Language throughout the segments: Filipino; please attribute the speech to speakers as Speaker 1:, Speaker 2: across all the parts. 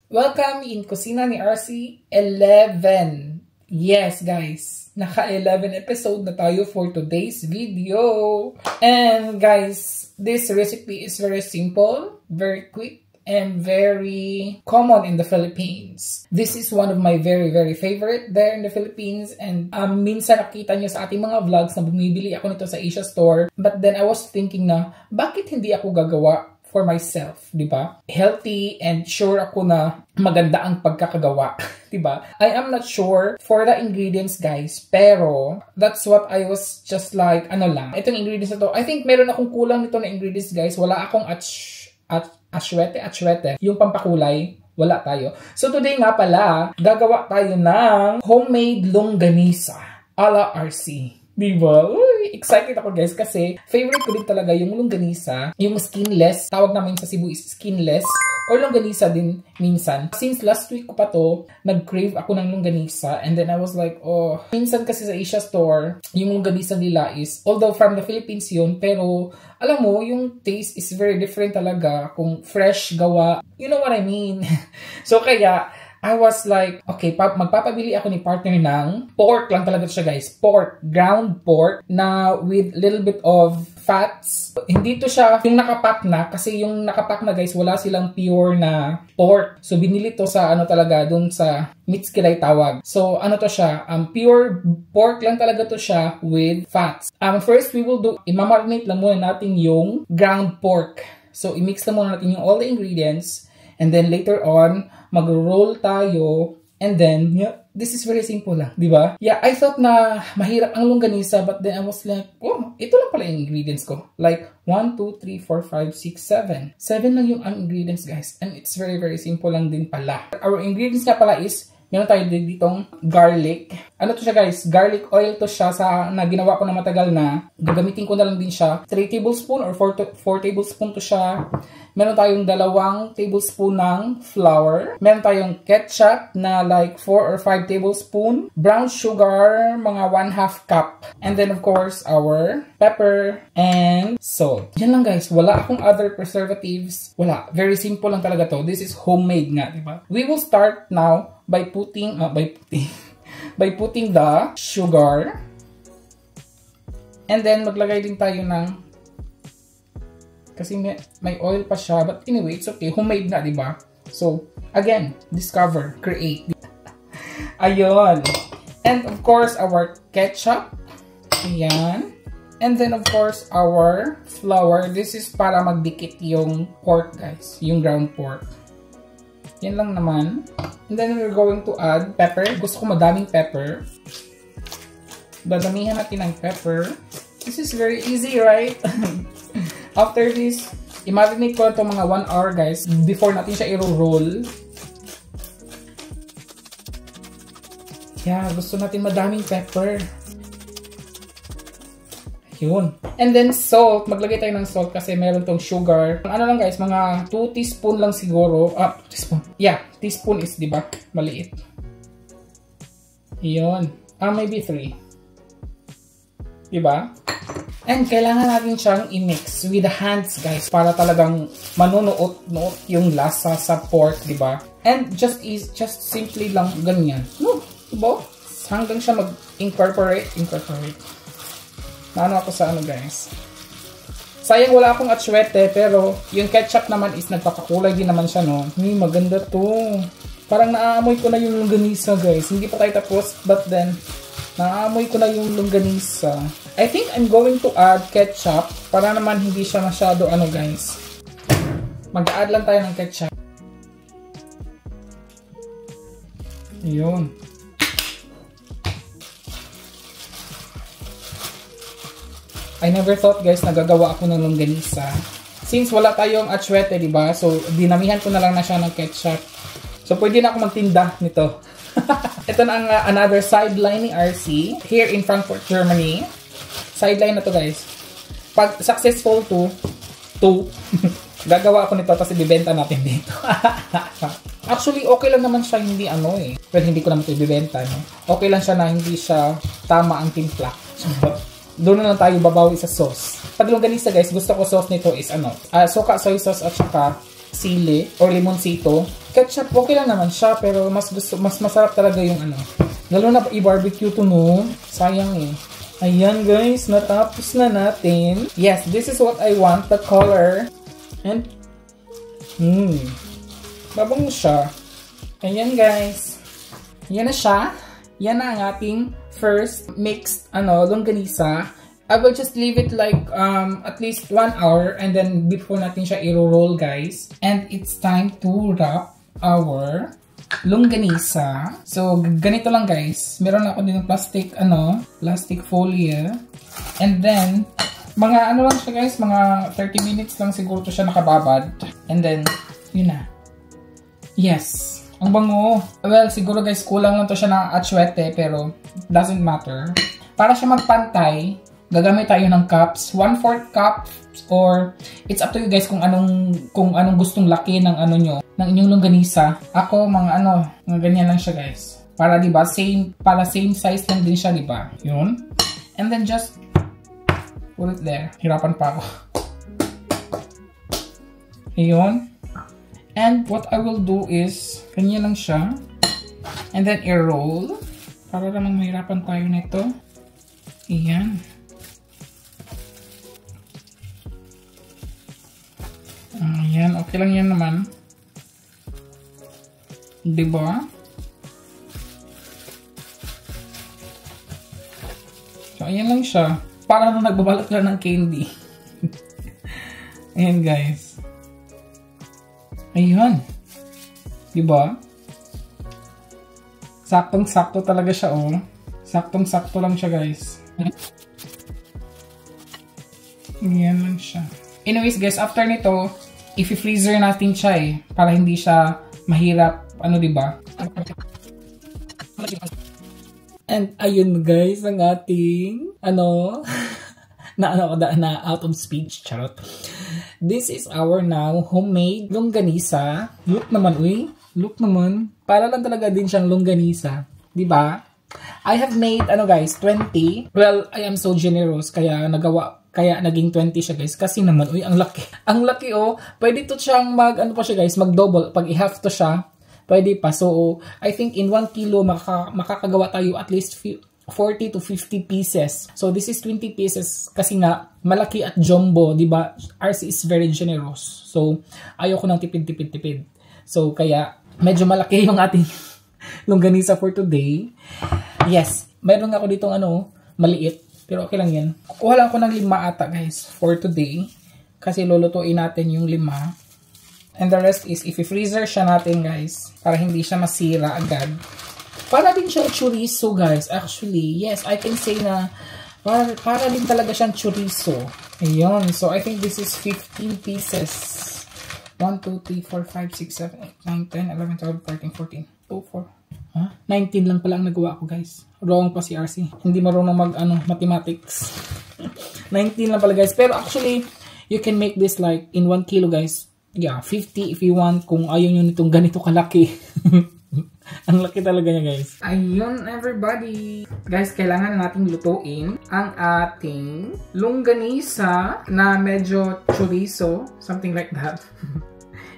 Speaker 1: Welcome in Kusina ni RC 11. Yes, guys. Naka-11 episode na tayo for today's video. And guys, this recipe is very simple, very quick, and very common in the Philippines. This is one of my very favorite there in the Philippines. And minsan nakita nyo sa ating mga vlogs na bumibili ako nito sa Asia store. But then I was thinking na, bakit hindi ako gagawa for myself, di ba? Healthy and sure ako na maganda ang pagkakagawa, di ba? I am not sure for the ingredients, guys, pero that's what I was just like, itong ingredients na to. I think meron akong kulang nito na ingredients, guys. Wala akong atsuete. Yung pampakulay, wala tayo. So today nga pala, gagawa tayo ng homemade longganisa a la RC. Diba? Uy, excited ako guys kasi favorite ko din talaga yung longganisa, yung skinless. Tawag namin sa Cebu is skinless or longganisa din minsan. Since last week ko pa to, nag-crave ako ng longganisa and then I was like, oh, minsan kasi sa Asia store, yung longganisa nila is, although from the Philippines yun, pero alam mo, yung taste is very different talaga kung fresh gawa. You know what I mean? So kaya, I was like, okay, magpapabili ako ni partner ng pork lang talaga siya, guys. Pork, ground pork na with little bit of fats. Hindi to siya yung nakapack na, kasi yung nakapack na, guys, wala silang pure na pork. So, binili to sa talaga, dun sa Mitskilay tawag. So, to siya? Pure pork lang talaga to siya with fats. First, we will do, imamarinate lang muna natin yung ground pork. So, i-mix lang muna natin yung all the ingredients. And then later on, mag-roll tayo. And then, yeah, this is very simple lang, di ba? Yeah, I thought na mahirap ang longganisa, but then I was like, oh, ito lang pala yung ingredients ko. Like, 1, 2, 3, 4, 5, 6, 7. 7 lang yung ingredients, guys. And it's very simple lang din pala. Our ingredients nga pala is, meron tayo ditong garlic. Ano to siya, guys? Garlic oil to siya na ginawa ko na matagal na. Gagamitin ko na lang din siya. 3 tablespoon or 4 tablespoon to siya. Meron tayong 2 tablespoon ng flour. Meron tayong ketchup na like 4 or 5 tablespoon. Brown sugar, mga 1/2 cup. And then of course, our pepper and salt. Yan lang, guys. Wala akong other preservatives. Wala. Very simple lang talaga to. This is homemade nga, di ba? We will start now by putting the sugar. And then maglagay din tayo ng, kasi may oil pa siya, but anyway, it's okay. Homemade na, di ba? So, again, discover, create. Ayun. And of course, our ketchup. Ayan. And then of course, our flour. This is para magdikit yung pork, guys. Yung ground pork. Yan lang naman. And then we're going to add pepper. Gusto ko madaming pepper. Dadamihan natin ng pepper. This is very easy, right? After this, i-marinate ko na ito mga 1 hour, guys. Before natin siya i-roll. Yeah, gusto natin madaming pepper. Yun. And then salt. Maglagay tayo ng salt kasi meron tong sugar. Ano lang, guys, mga 2 teaspoon lang siguro. Teaspoon. Yeah, teaspoon is, di ba? Maliit. Yun. Maybe 3. Di ba? And kailangan natin siyang i-mix with the hands, guys, para talagang manunuot-nuot yung lasa sa pork, di ba? And just simply lang ganyan. No, diba? Hanggang siya mag-incorporate. Naano ako sa guys. Sayang wala akong atsuete, pero yung ketchup naman is nagpapakulay din naman siya, no? Maganda to. Parang naaamoy ko na yung longganisa, guys. Hindi pa tayo tapos, but then, naaamoy ko na yung longganisa. I think I'm going to add ketchup para naman hindi siya masyado guys. Mag-add lang tayo ng ketchup. Ayun. I never thought, guys, nagagawa ako ng longganisa. Since wala tayong atsuete, diba? So, dinamihan ko na lang na siya ng ketchup. So, pwede na ako magtinda nito. Ito na ang another sideline ni RC here in Frankfurt, Germany. Sideline na to, guys. Pag successful gagawa ako nito tapos ibibenta natin dito. Actually, okay lang naman siya, hindi Pero hindi ko naman ito ibibenta, no? Okay lang siya na hindi siya tama ang timpla. Doon na lang tayo babawi sa sauce. Pag longganisa, guys, gusto ko sauce nito is suka soy sauce at saka sili or limonsito. Ketchup, okay lang naman siya, pero mas masarap talaga yung ano. Lalo na i-barbecue to, no? Sayang eh. Ayan guys, natapos na natin. Yes, this is what I want, the color. And, babango siya. Ayan guys. Yan na siya. Yan na ang ating first mixed, longganisa. I will just leave it like, at least 1 hour. And then, before natin siya i-roll guys. And it's time to wrap our longganisa. So, ganito lang guys. Meron ako dito plastic folie. And then, mga lang siya guys, mga 30 minutes lang siguro to siya nakababad. And then, yun na. Yes. Ang bango. Well, siguro guys, kulang lang to siya ng atsuete, pero doesn't matter. Para siya magpantay, gagamit tayo ng cups. 1/4 cup or it's up to you guys kung anong gustong laki ng ng inyong longganisa. Ako mga ganyan lang siya guys. Para 'di ba same size lang din siya, 'di ba? 'Yun. And then just put it there. Hirapan pa ako. Ayun. And what I will do is ganyan lang siya. And then i-roll para namang mahirapan tayo nito. Ayan. Ayan, okay lang yan naman. Diba? So, ayan lang siya. Para nung nagbabalot lang ng candy. Ayan, guys. Ayan. Diba? Saktong-sakto talaga siya, oh. Saktong-sakto lang siya, guys. Ayan lang siya. Anyways, guys, after nito, i-freezer natin siya, eh. Para hindi siya mahirap, diba? And ayun guys, ang ating na out of speech, charot. This is our now homemade longganisa. Look naman, uy. Look naman. Para lang talaga din siyang longganisa, 'di ba? I have made guys, 20. Well, I am so generous kaya naging 20 siya guys. Kasi naman, uy, ang laki. Ang laki, oh. Pwede to siyang mag-double. Pag i-half to siya, pwede pa. So, I think in 1 kilo, makakagawa tayo at least 40 to 50 pieces. So, this is 20 pieces kasi nga, malaki at jumbo, diba? RC is very generous. So, ayoko ng tipid. So, kaya, medyo malaki yung ating longganisa for today. Yes, meron ako ditong maliit. Pero okay lang yan. Kukuha lang ako ng 5 ata guys for today. Kasi lulutuin natin yung 5. And the rest is i-freezer siya natin guys. Para hindi siya masira agad. Para din siyang chorizo guys. Actually, yes, I can say na para din talaga siyang chorizo. Ayun. So, I think this is 15 pieces. 1, 2, 3, 4, 5, 6, 7, 8, 9, 10, 11, 12, 13, 14. 2, 4. Huh? 19 lang pala ang nagawa ko guys. Wrong pa si RC. Hindi marunong mathematics. 19 lang pala guys. Pero actually, you can make this like in 1 kilo guys. Yeah, 50 if you want. Kung ayaw nyo nitong ganito kalaki. Ang laki talaga niya guys. Ayun everybody. Guys, kailangan nating lutuin ang ating longganisa na medyo chorizo. Something like that.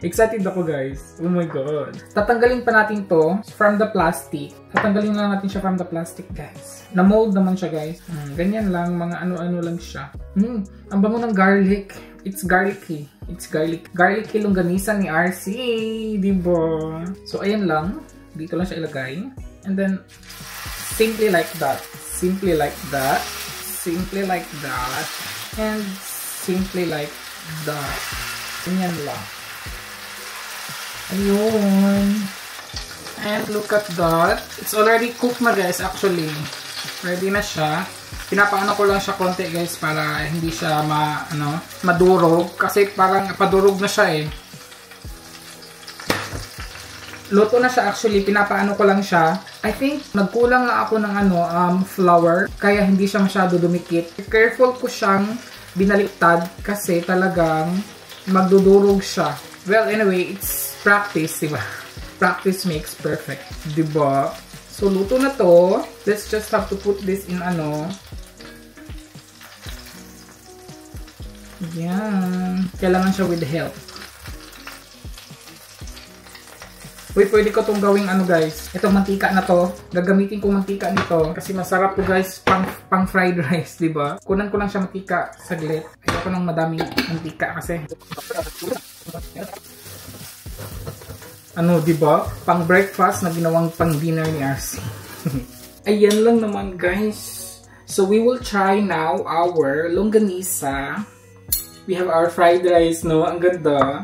Speaker 1: Excited ako guys. Oh my god. Tatanggalin pa natin to from the plastic. Tatanggalin lang natin siya from the plastic guys. Na-mold naman siya guys. Ganyan lang. Mga ano-ano lang siya. Ang bango ng garlic. It's garlicky. It's garlic. Garlicky longganisa ni RC. Diba? So ayan lang. Dito lang siya ilagay. And then, simply like that. Simply like that. Simply like that. And simply like that. Ganyan lang. Ayun. And look at that. It's already cooked na guys actually. Ready na siya. Pinapaano ko lang siya konti guys para hindi siya madurog. Kasi parang padurog na siya eh. Luto na siya actually. Pinapaano ko lang siya. I think nagkulang nga ako ng flour. Kaya hindi siya masyado dumikit. Careful ko siyang binaliktad kasi talagang magdudurog siya. Well, anyway, it's practice, diba? Practice makes perfect, diba? So, luto na to. Let's just have to put this in Yan. Kailangan siya with help. Pwede ko itong gawing ano guys. Itong mantika na to. Gagamitin ko mantika nito. Kasi masarap to guys. Pang fried rice, diba? Kunan ko lang siya mantika saglit. Ayoko ng madaming mantika kasi. Ano, diba? Pang breakfast na ginawang pang dinner ni RC. Ayan lang naman guys. So we will try now our longganisa. We have our fried rice, no? Ang ganda.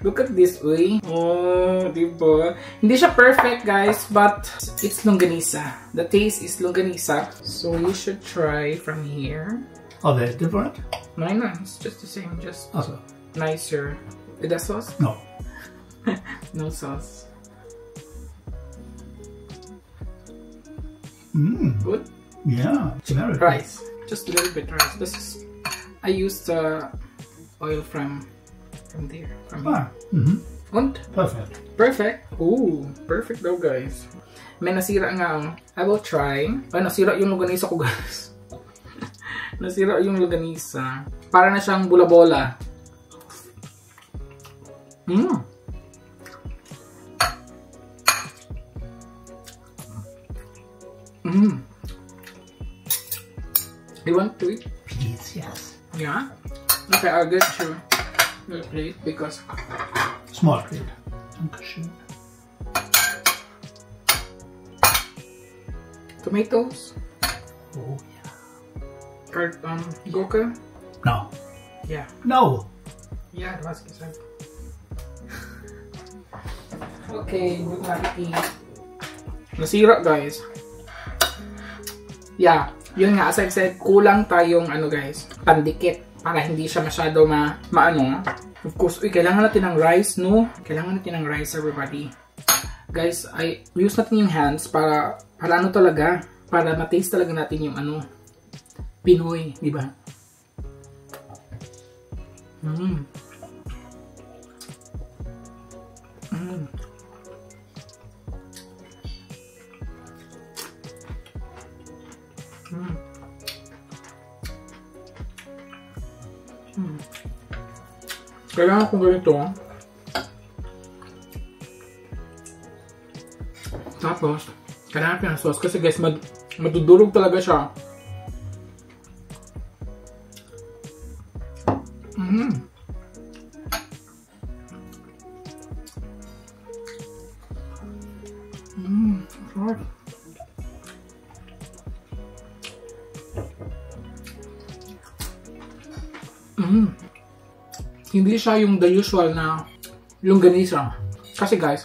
Speaker 1: Look at this, uy. Oh, diba? Hindi siya perfect, guys, but it's longganisa. The taste is longganisa. So you should try from here.
Speaker 2: Are they different?
Speaker 1: No, it's just the same, just
Speaker 2: Also.
Speaker 1: nicer. With the sauce?
Speaker 2: No.
Speaker 1: No sauce. Good?
Speaker 2: Yeah, it's very good.
Speaker 1: Rice. Just a little bit rice. This is, I used oil from there. From here. Und?
Speaker 2: Perfect.
Speaker 1: Perfect. Ooh, perfect daw guys. May nasira nga. I will try. Ay, nasira yung longganisa ko guys. Nasira yung longganisa. Para na siyang bola-bola. You want to eat?
Speaker 2: Please, yes.
Speaker 1: Yeah? Okay, I'll get you a plate because...
Speaker 2: Small plate. Dankeschön.
Speaker 1: Tomatoes?
Speaker 2: Oh, yeah.
Speaker 1: Gurke?
Speaker 2: No.
Speaker 1: Yeah.
Speaker 2: No.
Speaker 1: Yeah, du hast gesagt. Okay, good appetit. Nasira guys. Yeah, yun nga, as I said, kulang tayong ano guys, pandikit para hindi siya masyado maano. Of course, kailangan natin ng rice, no? Kailangan natin ng rice, everybody. Guys, use natin yung hands para ano talaga, para ma-taste talaga natin yung ano, Pinoy, di ba? Kailangan kong ganito. Tapos, kailangan natin ng sauce kasi guys, madudurog talaga siya. Sarap. Hindi siya yung the usual na longganisa. Kasi guys,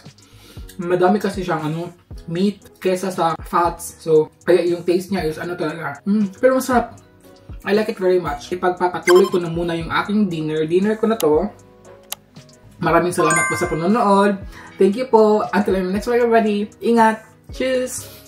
Speaker 1: madami kasi siyang meat kesa sa fats. So, kaya yung taste niya is ano talaga. Pero masarap. I like it very much. Ipagpapatuloy ko na muna yung aking dinner. Dinner ko na to. Maraming salamat po sa panonood. Thank you po. Until next time everybody. Ingat. Cheers!